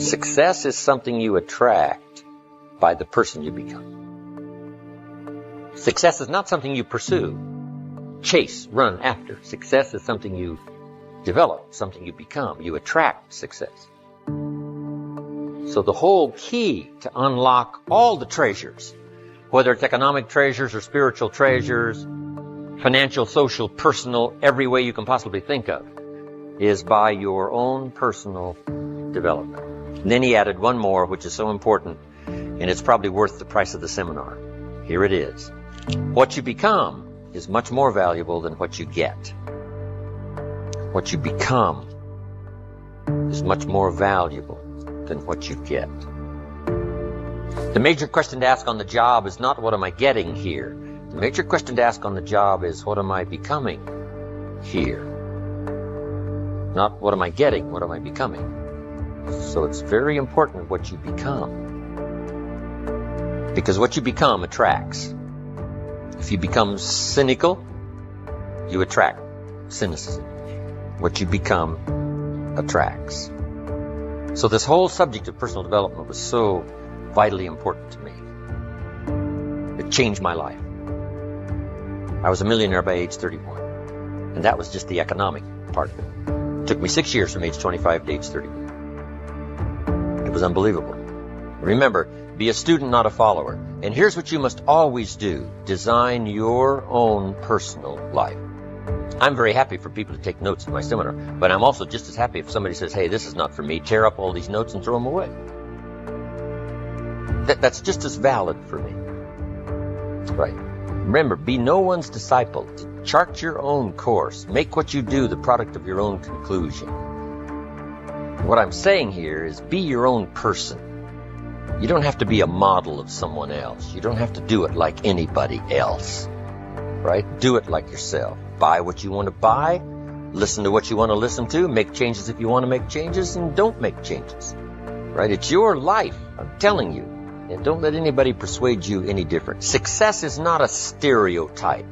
Success is something you attract by the person you become. Success is not something you pursue, chase, run after. Success is something you develop, something you become. You attract success. So the whole key to unlock all the treasures, whether it's economic treasures or spiritual treasures, financial, social, personal, every way you can possibly think of, is by your own personal development. And then he added one more, which is so important, and it's probably worth the price of the seminar. Here it is. What you become is much more valuable than what you get. What you become is much more valuable than what you get. The major question to ask on the job is not what am I getting here? The major question to ask on the job is what am I becoming here? Not what am I getting, what am I becoming? So it's very important what you become. Because what you become attracts. If you become cynical, you attract cynicism. What you become attracts. So this whole subject of personal development was so vitally important to me. It changed my life. I was a millionaire by age 31. And that was just the economic part of it. It took me 6 years from age 25 to age 31. It was unbelievable. Remember, be a student, not a follower. And here's what you must always do. Design your own personal life. I'm very happy for people to take notes in my seminar, but I'm also just as happy if somebody says, hey, this is not for me, tear up all these notes and throw them away. That's just as valid for me. Right. Remember, be no one's disciple. Chart your own course. Make what you do the product of your own conclusion. What I'm saying here is be your own person. You don't have to be a model of someone else. You don't have to do it like anybody else. Right? Do it like yourself. Buy what you want to buy. Listen to what you want to listen to. Make changes if you want to make changes, and don't make changes. Right? It's your life. I'm telling you. And don't let anybody persuade you any different. Success is not a stereotype.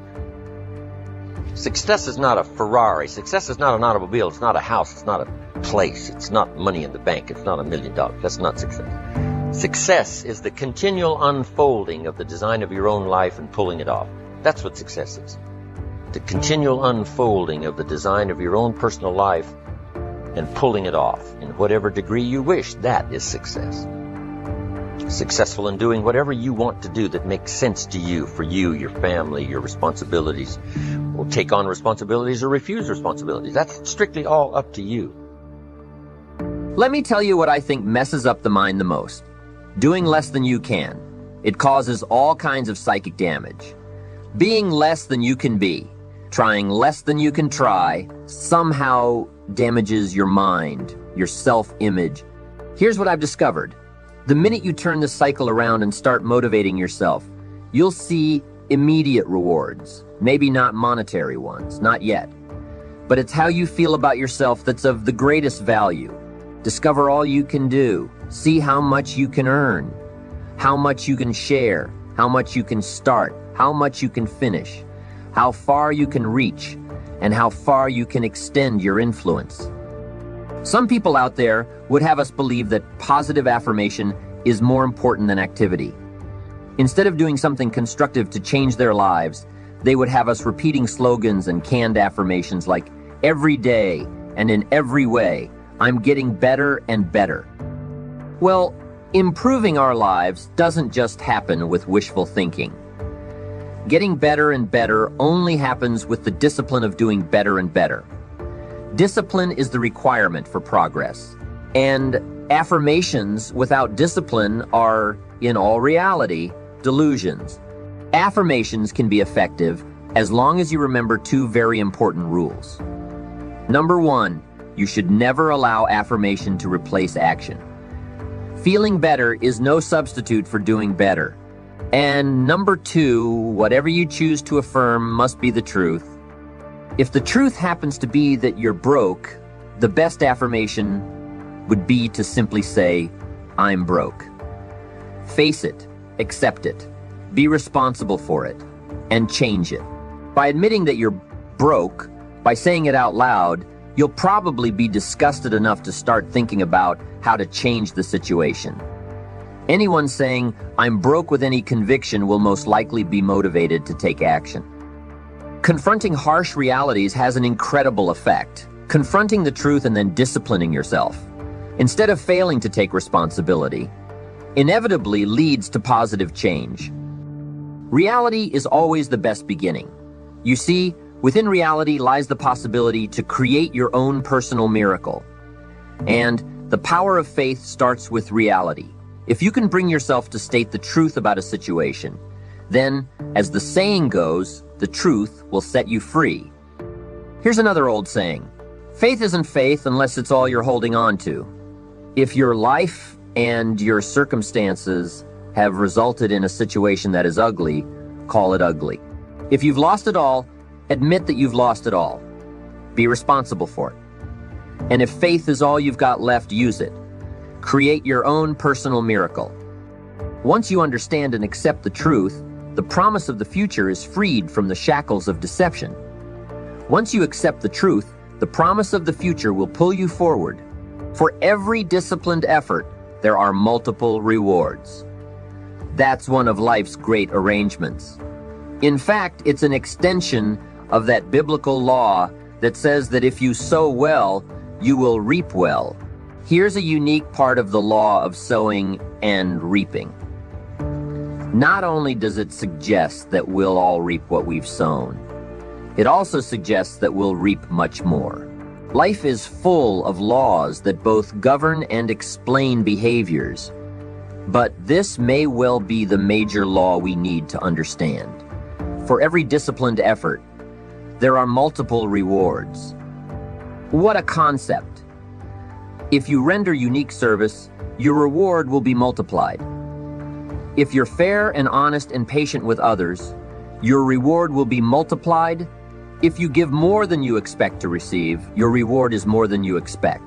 Success is not a Ferrari. Success is not an automobile. It's not a house. It's not a place. It's not money in the bank. It's not $1 million. That's not success. Success is the continual unfolding of the design of your own life and pulling it off. That's what success is. The continual unfolding of the design of your own personal life and pulling it off in whatever degree you wish. That is success. Successful in doing whatever you want to do that makes sense to you, for you, your family, your responsibilities. Or take on responsibilities or refuse responsibilities. That's strictly all up to you. Let me tell you what I think messes up the mind the most. Doing less than you can. It causes all kinds of psychic damage. Being less than you can be, trying less than you can try, somehow damages your mind, your self-image. Here's what I've discovered. The minute you turn the cycle around and start motivating yourself, you'll see immediate rewards. Maybe not monetary ones, not yet. But it's how you feel about yourself that's of the greatest value. Discover all you can do. See how much you can earn, how much you can share, how much you can start, how much you can finish, how far you can reach, and how far you can extend your influence. Some people out there would have us believe that positive affirmation is more important than activity. Instead of doing something constructive to change their lives, they would have us repeating slogans and canned affirmations like, every day and in every way, I'm getting better and better. Well, improving our lives doesn't just happen with wishful thinking. Getting better and better only happens with the discipline of doing better and better. Discipline is the requirement for progress. And affirmations without discipline are, in all reality, delusions. Affirmations can be effective as long as you remember two very important rules. Number one, you should never allow affirmation to replace action. Feeling better is no substitute for doing better. And number two, whatever you choose to affirm must be the truth. If the truth happens to be that you're broke, the best affirmation would be to simply say, I'm broke. Face it, accept it, be responsible for it, and change it. By admitting that you're broke, by saying it out loud, you'll probably be disgusted enough to start thinking about how to change the situation. Anyone saying, "I'm broke with any conviction," will most likely be motivated to take action. Confronting harsh realities has an incredible effect. Confronting the truth and then disciplining yourself, instead of failing to take responsibility, inevitably leads to positive change. Reality is always the best beginning. You see, within reality lies the possibility to create your own personal miracle. And the power of faith starts with reality. If you can bring yourself to state the truth about a situation, then, as the saying goes, the truth will set you free. Here's another old saying: faith isn't faith unless it's all you're holding on to. If your life and your circumstances have resulted in a situation that is ugly, call it ugly. If you've lost it all, admit that you've lost it all. Be responsible for it. And if faith is all you've got left, use it. Create your own personal miracle. Once you understand and accept the truth, the promise of the future is freed from the shackles of deception. Once you accept the truth, the promise of the future will pull you forward. For every disciplined effort, there are multiple rewards. That's one of life's great arrangements. In fact, it's an extension of that biblical law that says that if you sow well, you will reap well. Here's a unique part of the law of sowing and reaping. Not only does it suggest that we'll all reap what we've sown, it also suggests that we'll reap much more. Life is full of laws that both govern and explain behaviors, but this may well be the major law we need to understand. For every disciplined effort, there are multiple rewards. What a concept! If you render unique service, your reward will be multiplied. If you're fair and honest and patient with others, your reward will be multiplied. If you give more than you expect to receive, your reward is more than you expect.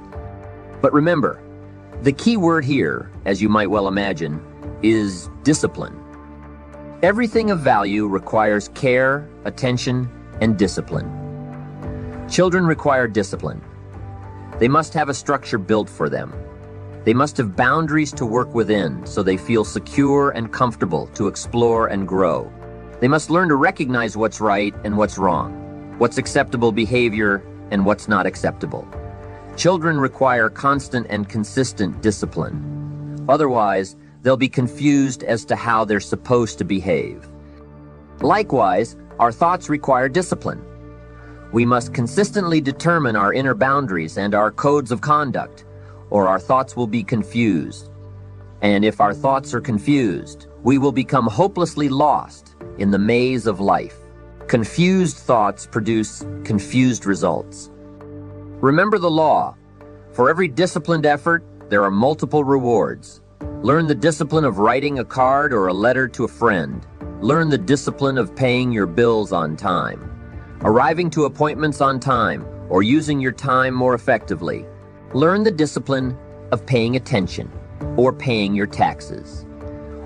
But remember, the key word here, as you might well imagine, is discipline. Everything of value requires care, attention, and discipline. Children require discipline. They must have a structure built for them. They must have boundaries to work within so they feel secure and comfortable to explore and grow. They must learn to recognize what's right and what's wrong, what's acceptable behavior and what's not acceptable. Children require constant and consistent discipline. Otherwise, they'll be confused as to how they're supposed to behave. Likewise, our thoughts require discipline. We must consistently determine our inner boundaries and our codes of conduct, or our thoughts will be confused. And if our thoughts are confused, we will become hopelessly lost in the maze of life. Confused thoughts produce confused results. Remember the law. For every disciplined effort, there are multiple rewards. Learn the discipline of writing a card or a letter to a friend. Learn the discipline of paying your bills on time, arriving to appointments on time, or using your time more effectively. Learn the discipline of paying attention, or paying your taxes,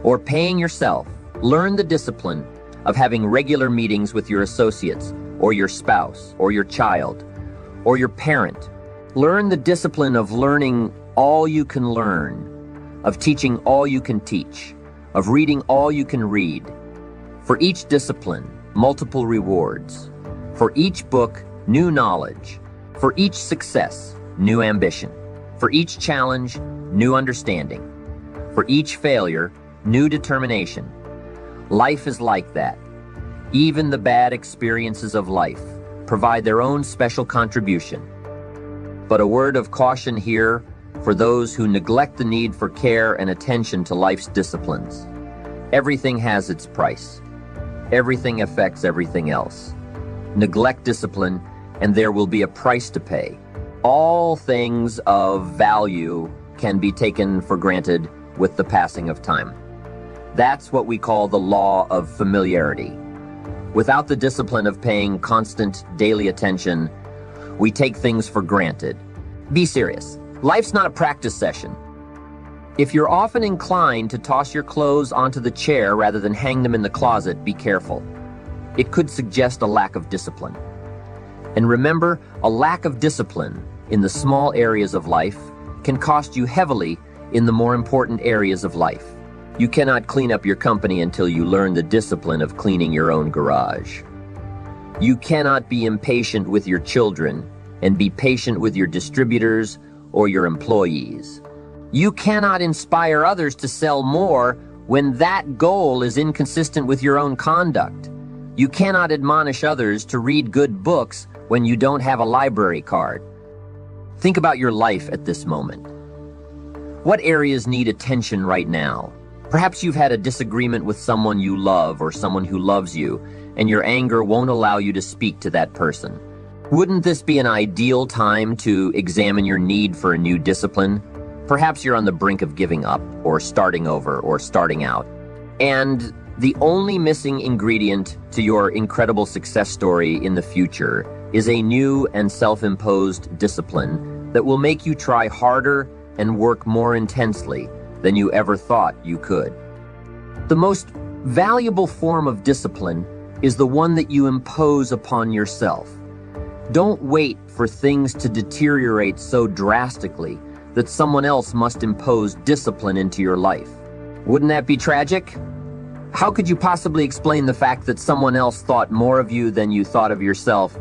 or paying yourself. Learn the discipline of having regular meetings with your associates, or your spouse, or your child, or your parent. Learn the discipline of learning all you can learn, of teaching all you can teach, of reading all you can read. For each discipline, multiple rewards. For each book, new knowledge. For each success, new ambition. For each challenge, new understanding. For each failure, new determination. Life is like that. Even the bad experiences of life provide their own special contribution. But a word of caution here for those who neglect the need for care and attention to life's disciplines. Everything has its price. Everything affects everything else. Neglect discipline, and there will be a price to pay. All things of value can be taken for granted with the passing of time. That's what we call the law of familiarity. Without the discipline of paying constant daily attention, we take things for granted. Be serious. Life's not a practice session. If you're often inclined to toss your clothes onto the chair rather than hang them in the closet, be careful. It could suggest a lack of discipline. And remember, a lack of discipline in the small areas of life can cost you heavily in the more important areas of life. You cannot clean up your company until you learn the discipline of cleaning your own garage. You cannot be impatient with your children and be patient with your distributors or your employees. You cannot inspire others to sell more when that goal is inconsistent with your own conduct. You cannot admonish others to read good books when you don't have a library card. Think about your life at this moment. What areas need attention right now? Perhaps you've had a disagreement with someone you love or someone who loves you, and your anger won't allow you to speak to that person. Wouldn't this be an ideal time to examine your need for a new discipline? Perhaps you're on the brink of giving up, or starting over, or starting out. And the only missing ingredient to your incredible success story in the future is a new and self-imposed discipline that will make you try harder and work more intensely than you ever thought you could. The most valuable form of discipline is the one that you impose upon yourself. Don't wait for things to deteriorate so drastically that someone else must impose discipline into your life. Wouldn't that be tragic? How could you possibly explain the fact that someone else thought more of you than you thought of yourself,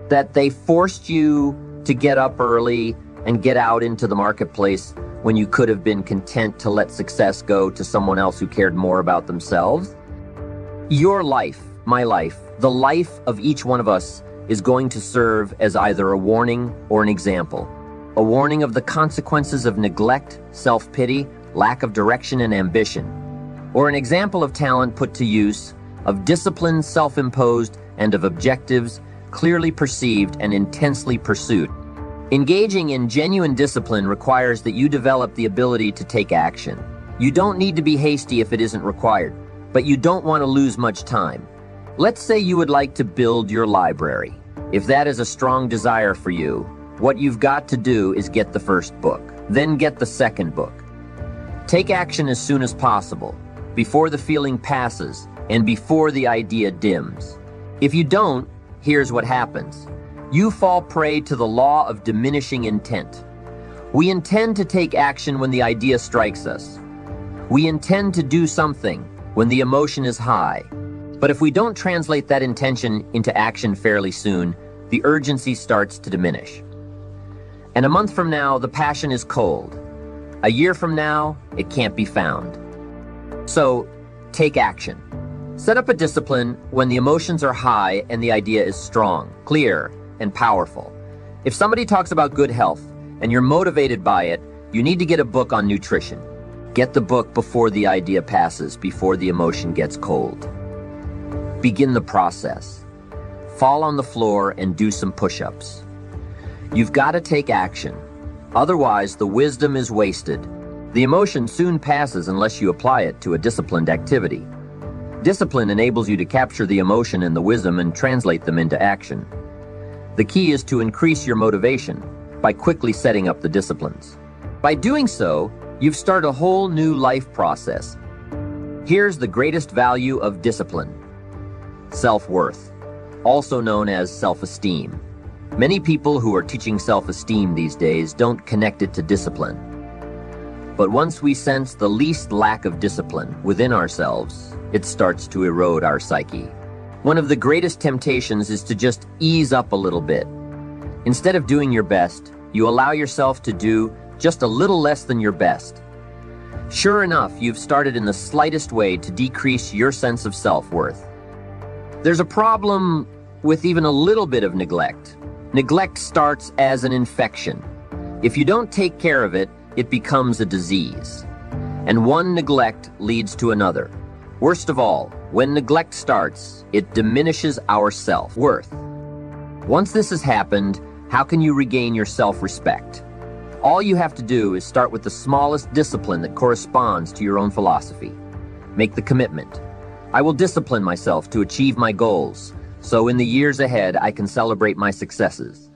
that they forced you to get up early and get out into the marketplace when you could have been content to let success go to someone else who cared more about themselves? Your life, my life, the life of each one of us is going to serve as either a warning or an example. A warning of the consequences of neglect, self-pity, lack of direction and ambition. Or an example of talent put to use, of discipline self-imposed, and of objectives clearly perceived and intensely pursued. Engaging in genuine discipline requires that you develop the ability to take action. You don't need to be hasty if it isn't required, but you don't want to lose much time. Let's say you would like to build your library. If that is a strong desire for you, what you've got to do is get the first book, then get the second book. Take action as soon as possible, before the feeling passes and before the idea dims. If you don't, here's what happens. You fall prey to the law of diminishing intent. We intend to take action when the idea strikes us. We intend to do something when the emotion is high. But if we don't translate that intention into action fairly soon, the urgency starts to diminish. And a month from now, the passion is cold. A year from now, it can't be found. So, take action. Set up a discipline when the emotions are high and the idea is strong, clear, and powerful. If somebody talks about good health and you're motivated by it, you need to get a book on nutrition. Get the book before the idea passes, before the emotion gets cold. Begin the process. Fall on the floor and do some push-ups. You've got to take action. Otherwise, the wisdom is wasted. The emotion soon passes unless you apply it to a disciplined activity. Discipline enables you to capture the emotion and the wisdom and translate them into action. The key is to increase your motivation by quickly setting up the disciplines. By doing so, you've started a whole new life process. Here's the greatest value of discipline: self-worth, also known as self-esteem. Many people who are teaching self-esteem these days don't connect it to discipline. But once we sense the least lack of discipline within ourselves, it starts to erode our psyche. One of the greatest temptations is to just ease up a little bit. Instead of doing your best, you allow yourself to do just a little less than your best. Sure enough, you've started in the slightest way to decrease your sense of self-worth. There's a problem with even a little bit of neglect. Neglect starts as an infection. If you don't take care of it, it becomes a disease. And one neglect leads to another. Worst of all, when neglect starts, it diminishes our self-worth. Once this has happened, how can you regain your self-respect? All you have to do is start with the smallest discipline that corresponds to your own philosophy. Make the commitment. I will discipline myself to achieve my goals, so in the years ahead I can celebrate my successes.